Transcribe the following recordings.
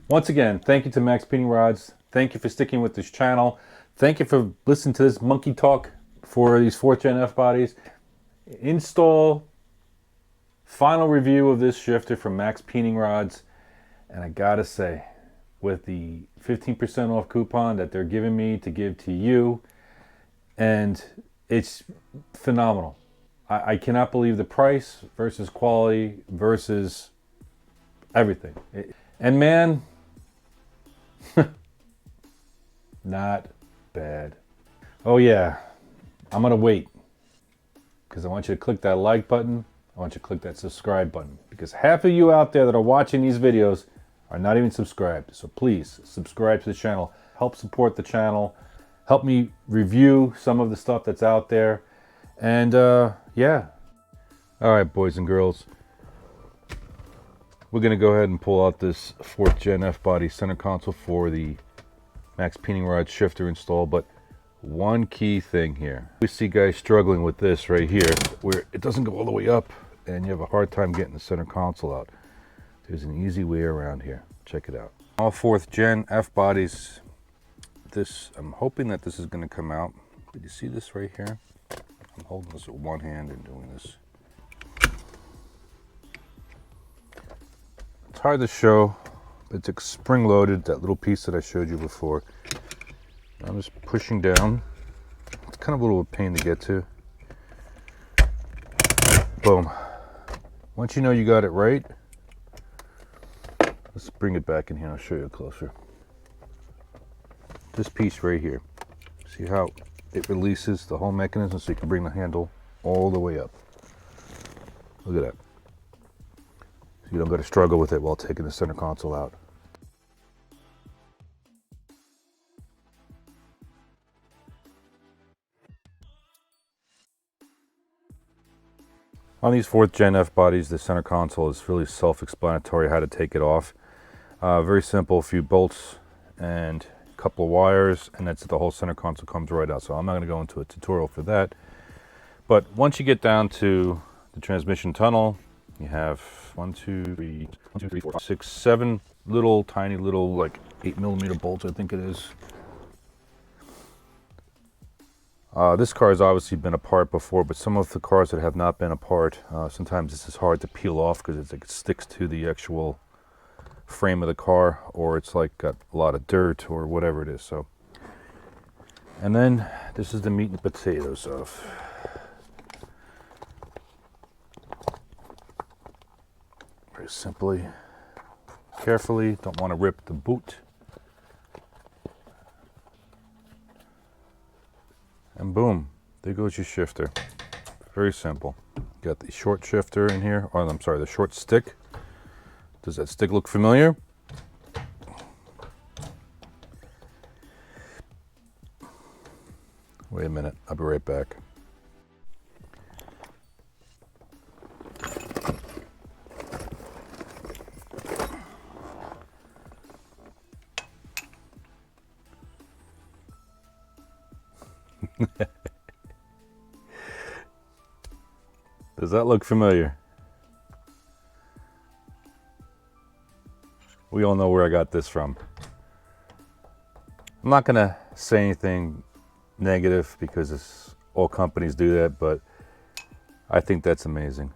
Once again, thank you to maXpeedingrods. Thank you for sticking with this channel. Thank you for listening to this monkey talk for these 4th gen F-bodies. Install final review of this shifter from maXpeedingrods. And I gotta say, with the 15% off coupon that they're giving me to give to you, and it's phenomenal. I cannot believe the price versus quality versus everything. And man, not bad. Oh yeah, I'm gonna wait because I want you to click that like button. I want you to click that subscribe button because half of you out there that are watching these videos are not even subscribed. So please subscribe to the channel. Help support the channel. Help me review some of the stuff that's out there. And yeah. All right, boys and girls. We're going to go ahead and pull out this 4th gen F-body center console for the maXpeedingrods shifter install. But one key thing here. We see guys struggling with this right here where it doesn't go all the way up and you have a hard time getting the center console out. There's an easy way around here. Check it out. All 4th gen F-bodies. I'm hoping that this is going to come out. Did you see this right here? I'm holding this with one hand and doing this. It's hard to show, but it's spring loaded, that little piece that I showed you before. I'm just pushing down. It's kind of a little pain to get to. Boom. Once you know you got it right, let's bring it back in here. I'll show you closer. This piece right here. See how it releases the whole mechanism so you can bring the handle all the way up. Look at that. So you don't got to struggle with it while taking the center console out. On these 4th gen F-bodies, the center console is really self-explanatory how to take it off. Very simple, a few bolts and a couple of wires, and that's it. The whole center console comes right out. So I'm not going to go into a tutorial for that. But once you get down to the transmission tunnel, you have 7 little tiny little like 8mm bolts, I think it is. This car has obviously been apart before, but some of the cars that have not been apart, sometimes this is hard to peel off because it's like it sticks to the actual frame of the car, or it's like got a lot of dirt or whatever it is. So, and then this is the meat and potatoes of. Very simply, carefully, don't want to rip the boot. And boom, there goes your shifter. Very simple. Got the short shifter in here, or I'm sorry, the short stick. Does that stick look familiar? Wait a minute, I'll be right back. Does that look familiar? We all know where I got this from. I'm not gonna say anything negative because all companies do that, but I think that's amazing.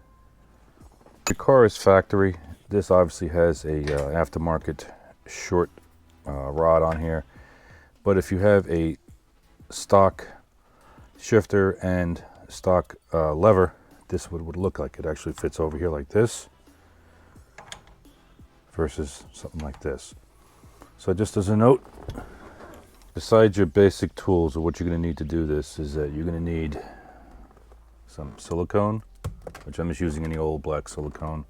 The car is factory. This obviously has a aftermarket short rod on here, but if you have a stock shifter and stock lever, this would look like it actually fits over here like this versus something like this. So just as a note, besides your basic tools of what you're going to need to do this, is that you're going to need some silicone, which I'm just using any old black silicone,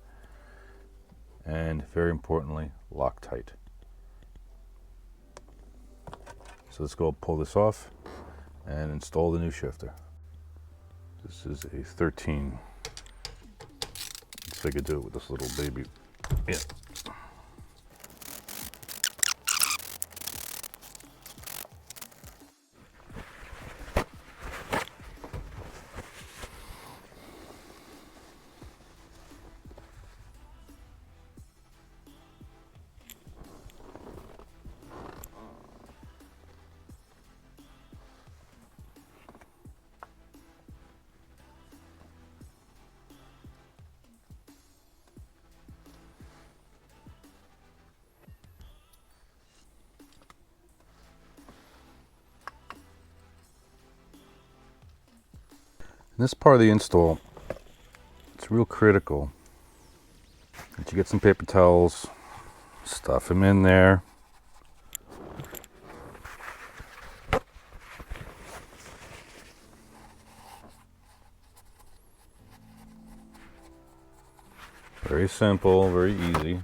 and very importantly, Loctite. So let's go pull this off and install the new shifter. This is a 13. Let's see if I could do it with this little baby. Yeah. In this part of the install, it's real critical that you get some paper towels, stuff them in there. Very simple, very easy.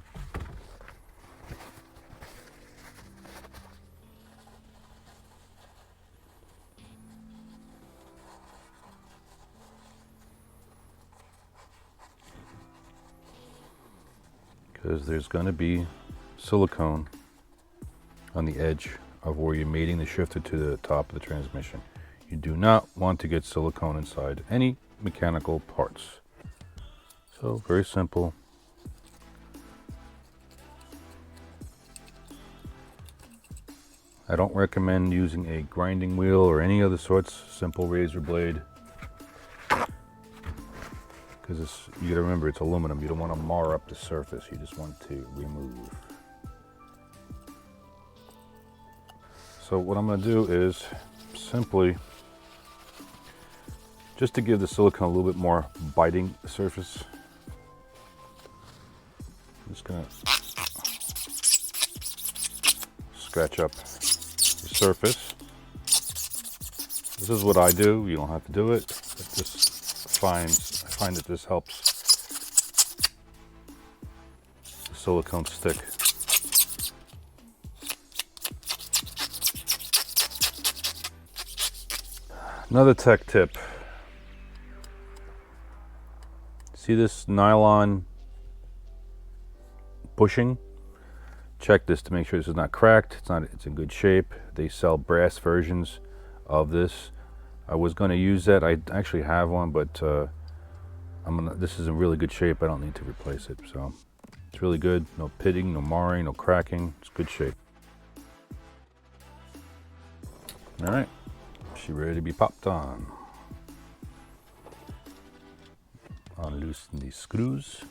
Because there's going to be silicone on the edge of where you're mating the shifter to the top of the transmission. You do not want to get silicone inside any mechanical parts. So very simple. I don't recommend using a grinding wheel or any other sorts, simple razor blade. Because you gotta remember, it's aluminum. You don't want to mar up the surface. You just want to remove. So what I'm gonna do is simply, just to give the silicone a little bit more biting surface, I'm just gonna scratch up the surface. This is what I do. You don't have to do it. It just I find that this helps the silicone stick. Another tech tip. See this nylon bushing? Check this to make sure this is not cracked. It's in good shape. They sell brass versions of this. I was going to use that. I actually have one, but this is in really good shape. I don't need to replace it. So it's really good. No pitting, no marring, no cracking. It's good shape. All right, she ready to be popped on. Unloosen these screws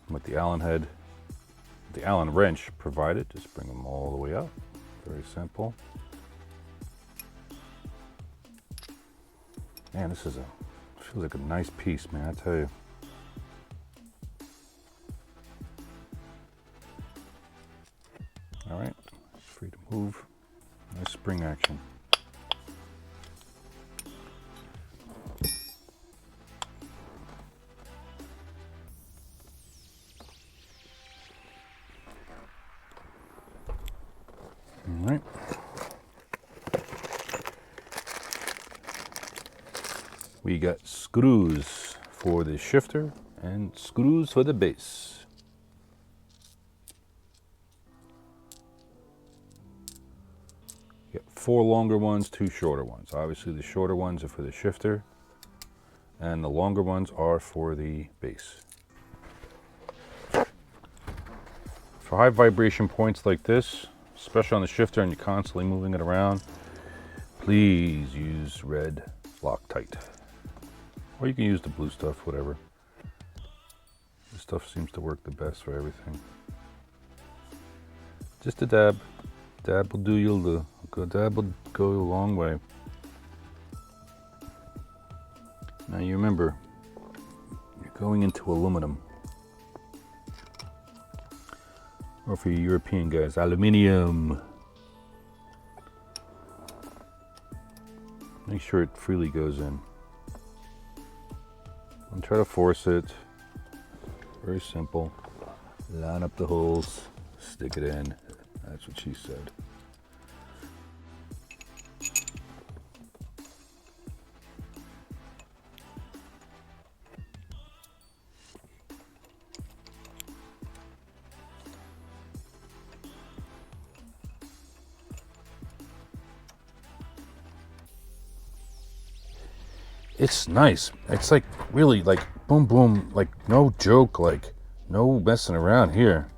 with the Allen head, the Allen wrench provided. Just bring them all the way up. Very simple. Man, this feels like a nice piece, man, I tell you. All right, it's free to move. Nice spring action. All right. We got screws for the shifter and screws for the base. You got 4 longer ones, 2 shorter ones. Obviously the shorter ones are for the shifter and the longer ones are for the base. For high vibration points like this, especially on the shifter and you're constantly moving it around, please use red Loctite. Or you can use the blue stuff, whatever. This stuff seems to work the best for everything. Just a dab. Dab will do you the dab will go a long way. Now you remember, you're going into aluminum. Or for you European guys, aluminium. Make sure it freely goes in. Don't try to force it. Very simple. Line up the holes, stick it in. That's what she said. It's nice. It's like really like boom boom, like no joke, like no messing around here.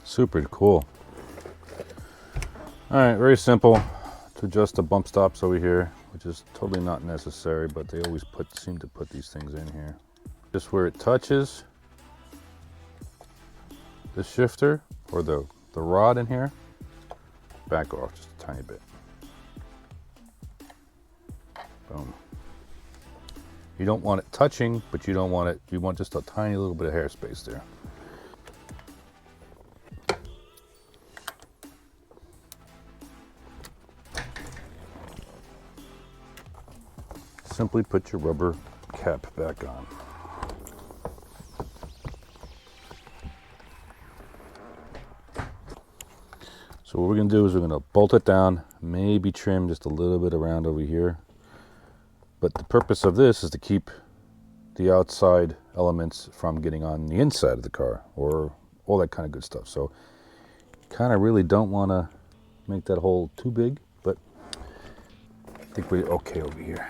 Super cool. All right, very simple. to adjust the bump stops over here, which is totally not necessary, but they always seem to put these things in here. Just where it touches the shifter or the rod in here, back off just a tiny bit. Boom. You don't want it touching, but you don't want it, you want just a tiny little bit of airspace there. Simply put your rubber cap back on. So what we're going to do is we're going to bolt it down, maybe trim just a little bit around over here. But the purpose of this is to keep the outside elements from getting on the inside of the car or all that kind of good stuff. So kind of really don't want to make that hole too big, but I think we're okay over here.